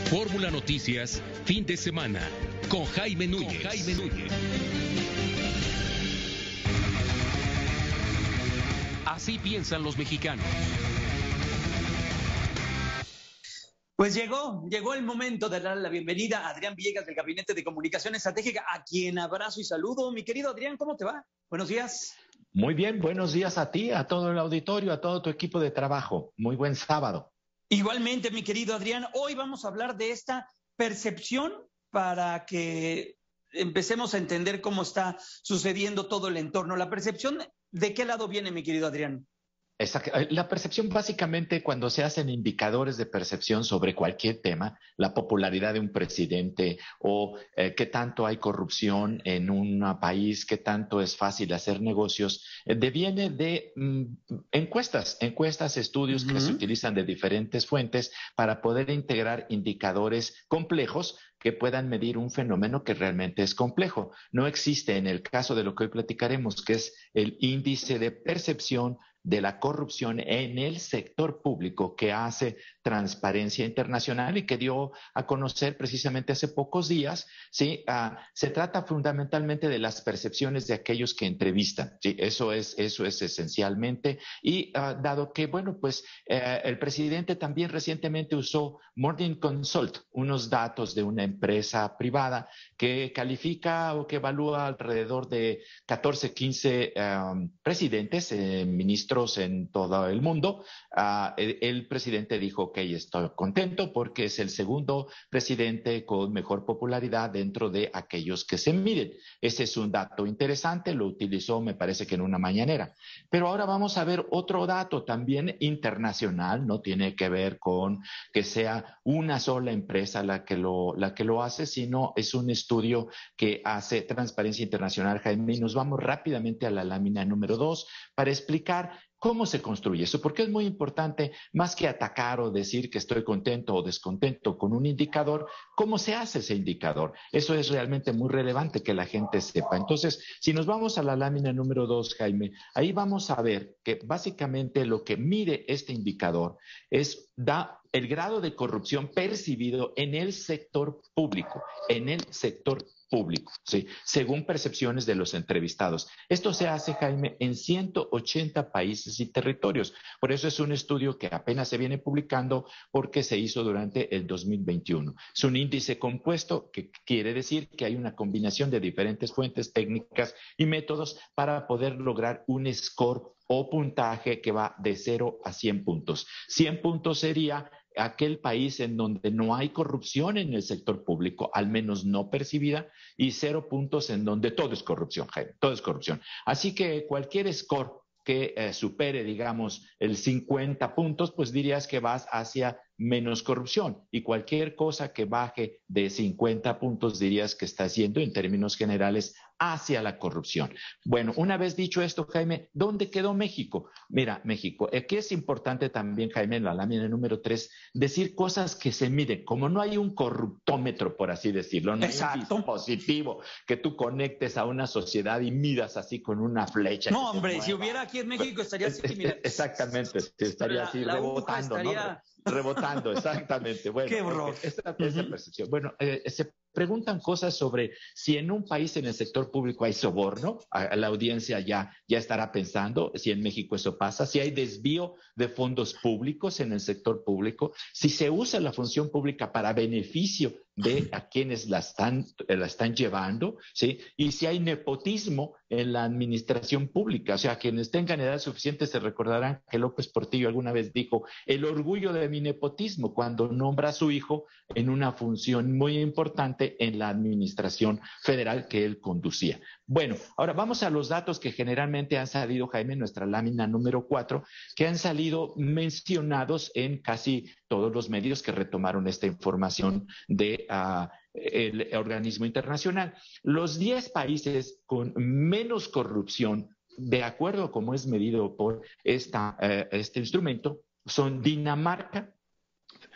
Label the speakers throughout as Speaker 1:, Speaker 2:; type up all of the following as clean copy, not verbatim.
Speaker 1: Fórmula Noticias, fin de semana, con Jaime Núñez. Así piensan los mexicanos.
Speaker 2: Pues llegó el momento de darle la bienvenida a Adrián Villegas del Gabinete de Comunicación Estratégica, a quien abrazo y saludo. Mi querido Adrián, ¿cómo te va? Buenos días.
Speaker 3: Muy bien, buenos días a ti, a todo el auditorio, a todo tu equipo de trabajo. Muy buen sábado.
Speaker 2: Igualmente, mi querido Adrián, hoy vamos a hablar de esta percepción para que empecemos a entender cómo está sucediendo todo el entorno. La percepción, ¿de qué lado viene, mi querido Adrián?
Speaker 3: La percepción, básicamente, cuando se hacen indicadores de percepción sobre cualquier tema, la popularidad de un presidente o qué tanto hay corrupción en un país, qué tanto es fácil hacer negocios, deviene de encuestas, estudios que se utilizan de diferentes fuentes para poder integrar indicadores complejos que puedan medir un fenómeno que realmente es complejo. No existe en el caso de lo que hoy platicaremos, que es el índice de percepción de la corrupción en el sector público que hace Transparencia Internacional y que dio a conocer precisamente hace pocos días. ¿Sí? Se trata fundamentalmente de las percepciones de aquellos que entrevistan. ¿Sí? Eso es esencialmente. Y dado que, bueno, pues el presidente también recientemente usó Morning Consult, unos datos de una empresa privada que califica o que evalúa alrededor de 14, 15 presidentes, ministros en todo el mundo. El presidente dijo, ok, estoy contento porque es el segundo presidente con mejor popularidad dentro de aquellos que se miden. Ese es un dato interesante, lo utilizó me parece que en una mañanera. Pero ahora vamos a ver otro dato también internacional, no tiene que ver con que sea una sola empresa la que lo hace, sino es un estudio que hace Transparencia Internacional, Jaime, y nos vamos rápidamente a la lámina número 2 para explicar ¿cómo se construye eso? Porque es muy importante, más que atacar o decir que estoy contento o descontento con un indicador, ¿cómo se hace ese indicador? Eso es realmente muy relevante que la gente sepa. Entonces, si nos vamos a la lámina número 2, Jaime, ahí vamos a ver que básicamente lo que mide este indicador da el grado de corrupción percibido en el sector público, ¿sí? Según percepciones de los entrevistados. Esto se hace, Jaime, en 180 países y territorios. Por eso es un estudio que apenas se viene publicando porque se hizo durante el 2021. Es un índice compuesto que quiere decir que hay una combinación de diferentes fuentes técnicas y métodos para poder lograr un score o puntaje que va de 0 a 100 puntos. 100 puntos sería aquel país en donde no hay corrupción en el sector público, al menos no percibida, y 0 puntos en donde todo es corrupción, Jaime, todo es corrupción. Así que cualquier score que supere, digamos, el 50 puntos, pues dirías que vas hacia menos corrupción, y cualquier cosa que baje de 50 puntos dirías que estás yendo en términos generales hacia la corrupción. Bueno, una vez dicho esto, Jaime, ¿dónde quedó México? Mira, México, aquí es importante también, Jaime, en la lámina número 3, decir cosas que se miden, como no hay un corruptómetro, por así decirlo, no hay un dispositivo que tú conectes a una sociedad y midas así con una flecha.
Speaker 2: No, hombre, si hubiera aquí en México estaría así, mira.
Speaker 3: Exactamente, estaría así rebotando,
Speaker 2: estaría...
Speaker 3: ¿no? Rebotando, exactamente. Bueno,
Speaker 2: qué horror.
Speaker 3: Esa percepción. Bueno, se preguntan cosas sobre si en un país en el sector público hay soborno, la audiencia ya estará pensando si en México eso pasa, si hay desvío de fondos públicos en el sector público, si se usa la función pública para beneficio de a quienes la están llevando, ¿sí? Y si hay nepotismo en la administración pública, o sea, quienes tengan edad suficiente se recordarán que López Portillo alguna vez dijo, el orgullo de mi nepotismo, cuando nombra a su hijo en una función muy importante en la administración federal que él conducía. Bueno, ahora vamos a los datos que generalmente han salido, Jaime, en nuestra lámina número 4, que han salido mencionados en casi todos los medios que retomaron esta información de el organismo internacional. Los 10 países con menos corrupción, de acuerdo a cómo es medido por este instrumento, son Dinamarca,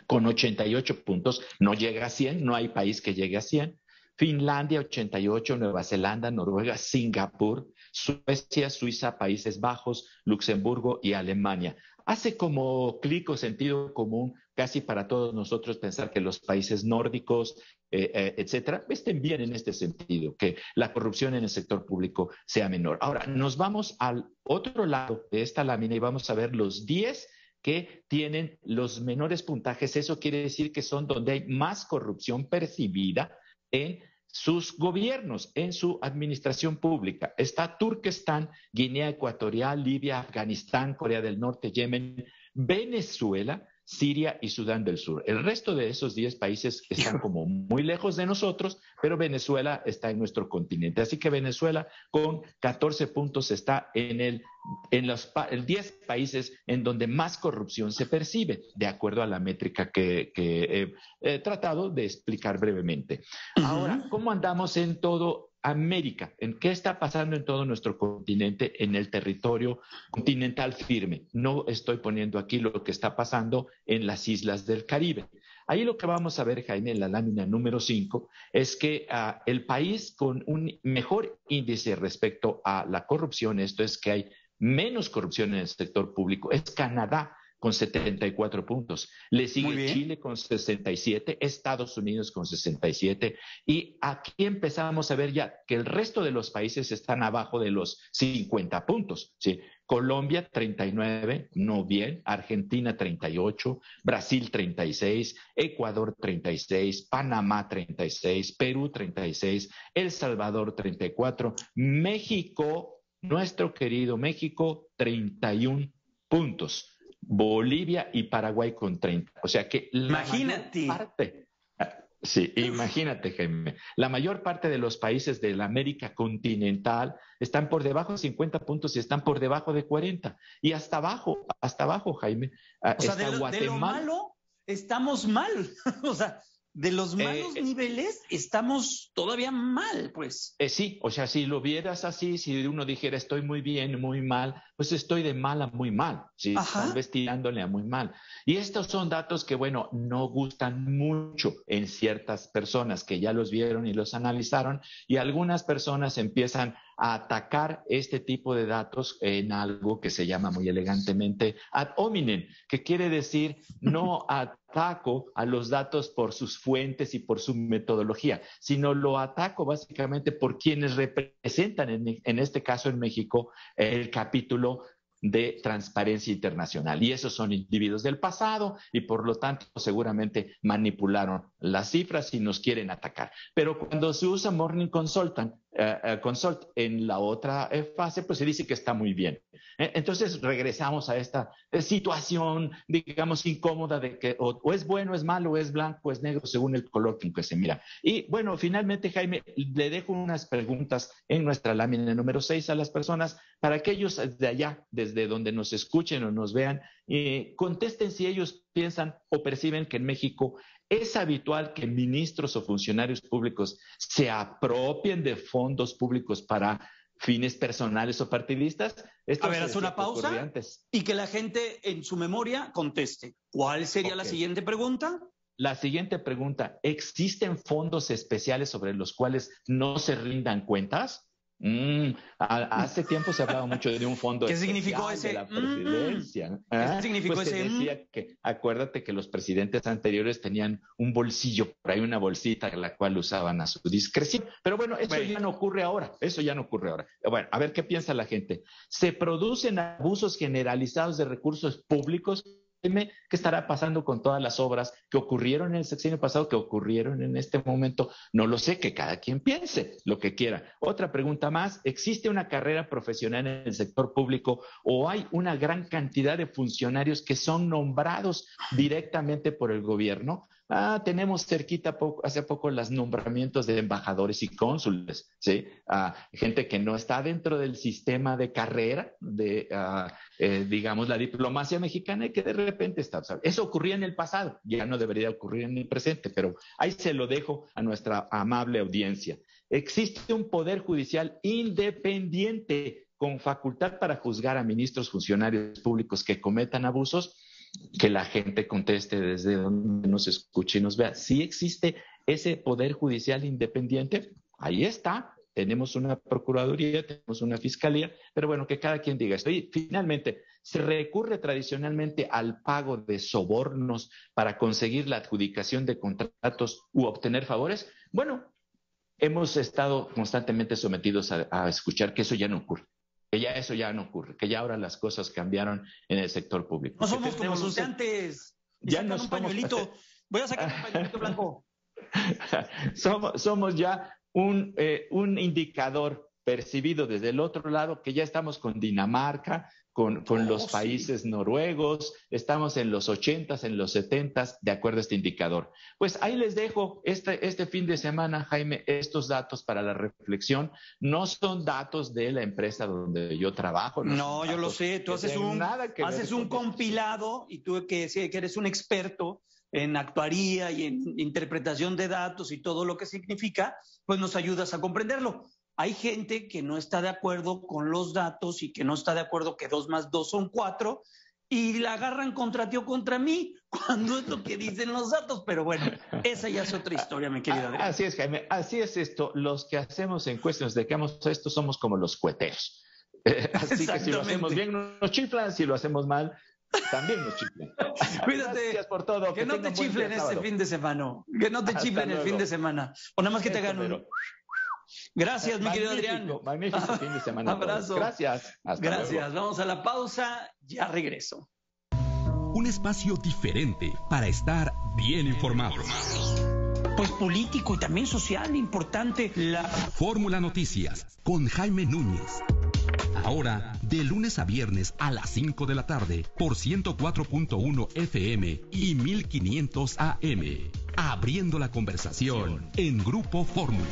Speaker 3: con 88 puntos, no llega a 100, no hay país que llegue a 100. Finlandia 88, Nueva Zelanda, Noruega, Singapur, Suecia, Suiza, Países Bajos, Luxemburgo y Alemania. Hace como clic o sentido común casi para todos nosotros pensar que los países nórdicos, etcétera, estén bien en este sentido, que la corrupción en el sector público sea menor. Ahora, nos vamos al otro lado de esta lámina y vamos a ver los 10 que tienen los menores puntajes. Eso quiere decir que son donde hay más corrupción percibida en sus gobiernos, en su administración pública. Está Turquestán, Guinea Ecuatorial, Libia, Afganistán, Corea del Norte, Yemen, Venezuela, Siria y Sudán del Sur. El resto de esos 10 países están como muy lejos de nosotros, pero Venezuela está en nuestro continente. Así que Venezuela con 14 puntos está en los 10 países en donde más corrupción se percibe, de acuerdo a la métrica que he tratado de explicar brevemente. Ahora, ¿cómo andamos en todo América? ¿En qué está pasando en todo nuestro continente, en el territorio continental firme? No estoy poniendo aquí lo que está pasando en las islas del Caribe. Ahí lo que vamos a ver, Jaime, en la lámina número 5, es que el país con un mejor índice respecto a la corrupción, esto es que hay menos corrupción en el sector público, es Canadá, con 74 puntos. Le sigue Chile con 67, Estados Unidos con 67, y aquí empezamos a ver ya que el resto de los países están abajo de los 50 puntos, ¿sí? Colombia 39, no bien, Argentina 38, Brasil 36, Ecuador 36, Panamá 36, Perú 36, El Salvador 34, México, nuestro querido México, 31 puntos. Bolivia y Paraguay con 30. O sea que
Speaker 2: imagínate.
Speaker 3: Imagínate, Jaime. La mayor parte de los países de la América continental están por debajo de 50 puntos y están por debajo de 40. Y hasta abajo, Jaime.
Speaker 2: O sea, de lo malo estamos mal. O sea, de los malos niveles estamos todavía mal, pues.
Speaker 3: Sí, o sea, si lo vieras así, si uno dijera estoy muy bien, muy mal, pues estoy de mal a muy mal, ¿sí? Tal vez tirándole a muy mal. Y estos son datos que, bueno, no gustan mucho en ciertas personas que ya los vieron y los analizaron, y algunas personas empiezan a atacar este tipo de datos en algo que se llama muy elegantemente ad hominem, que quiere decir no ataco a los datos por sus fuentes y por su metodología, sino lo ataco básicamente por quienes representan, en este caso en México, el capítulo de Transparencia Internacional. Y esos son individuos del pasado y por lo tanto seguramente manipularon las cifras y nos quieren atacar. Pero cuando se usa Morning Consult en la otra fase, pues se dice que está muy bien. Entonces regresamos a esta situación, digamos, incómoda de que o es bueno, es malo, o es blanco, o es negro, según el color con que se mira. Y bueno, finalmente, Jaime, le dejo unas preguntas en nuestra lámina número 6 a las personas para que ellos de allá, desde donde nos escuchen o nos vean, contesten si ellos piensan o perciben que en México es habitual que ministros o funcionarios públicos se apropien de fondos públicos para fines personales o partidistas.
Speaker 2: A ver, haz una pausa y que la gente en su memoria conteste. ¿Cuál sería la siguiente pregunta?
Speaker 3: La siguiente pregunta, ¿existen fondos especiales sobre los cuales no se rindan cuentas? Hace tiempo se hablaba mucho de un fondo
Speaker 2: ¿Qué significó ese?
Speaker 3: De la presidencia.
Speaker 2: ¿Qué significó
Speaker 3: pues
Speaker 2: ese?
Speaker 3: Decía que, acuérdate que los presidentes anteriores tenían un bolsillo, por ahí una bolsita, la cual usaban a su discreción. Pero bueno, eso ya no ocurre ahora. Bueno, a ver qué piensa la gente. ¿Se producen abusos generalizados de recursos públicos? ¿Qué estará pasando con todas las obras que ocurrieron en el sexenio pasado, que ocurrieron en este momento? No lo sé, que cada quien piense lo que quiera. Otra pregunta más, ¿existe una carrera profesional en el sector público o hay una gran cantidad de funcionarios que son nombrados directamente por el gobierno? Tenemos cerquita hace poco los nombramientos de embajadores y cónsules, ¿sí? Gente que no está dentro del sistema de carrera de, digamos, la diplomacia mexicana y que de repente está. Eso ocurría en el pasado, ya no debería ocurrir en el presente, pero ahí se lo dejo a nuestra amable audiencia. ¿Existe un poder judicial independiente con facultad para juzgar a ministros, funcionarios públicos que cometan abusos? Que la gente conteste desde donde nos escuche y nos vea. ¿Sí existe ese poder judicial independiente? Ahí está. tenemos una procuraduría, tenemos una fiscalía, pero bueno, que cada quien diga esto. Y finalmente, ¿se recurre tradicionalmente al pago de sobornos para conseguir la adjudicación de contratos u obtener favores? Bueno, hemos estado constantemente sometidos a escuchar que eso ya no ocurre. Que ya eso ya no ocurre, que ya ahora las cosas cambiaron en el sector público.
Speaker 2: No somos como los de antes.
Speaker 3: Ya no
Speaker 2: un pañuelito. Voy a sacar un pañuelito blanco.
Speaker 3: Somos ya un indicador percibido desde el otro lado, que ya estamos con Dinamarca, con los países noruegos, estamos en los 80s, en los 70s, de acuerdo a este indicador. Pues ahí les dejo este fin de semana, Jaime, estos datos para la reflexión. No son datos de la empresa donde yo trabajo.
Speaker 2: No, yo lo sé. Tú haces un compilado y tú que eres un experto en actuaría y en interpretación de datos y todo lo que significa, pues nos ayudas a comprenderlo. Hay gente que no está de acuerdo con los datos y que no está de acuerdo que 2 más 2 son 4 y la agarran contra ti o contra mí cuando es lo que dicen los datos. Pero bueno, esa ya es otra historia, mi querida Adrián.
Speaker 3: Así es, Jaime, así es esto. Los que hacemos encuestas, nos dedicamos a esto, somos como los cueteros. Así que si lo hacemos bien nos chiflan, si lo hacemos mal también nos chiflan.
Speaker 2: Cuídate.
Speaker 3: Gracias por todo.
Speaker 2: Que no te chiflen este fin de semana. Que no te chiflen el fin de semana. O nada más que te hagan un... Gracias, mi querido Adrián.
Speaker 3: Magnífico fin de semana.
Speaker 2: Abrazo.
Speaker 3: Gracias.
Speaker 2: Gracias. Vamos a la pausa. Ya regreso.
Speaker 1: Un espacio diferente para estar bien informado.
Speaker 2: Pues político y también social, importante. La
Speaker 1: Fórmula Noticias con Jaime Núñez. Ahora, de lunes a viernes a las 5 de la tarde por 104.1 FM y 1500 AM. Abriendo la conversación en Grupo Fórmula.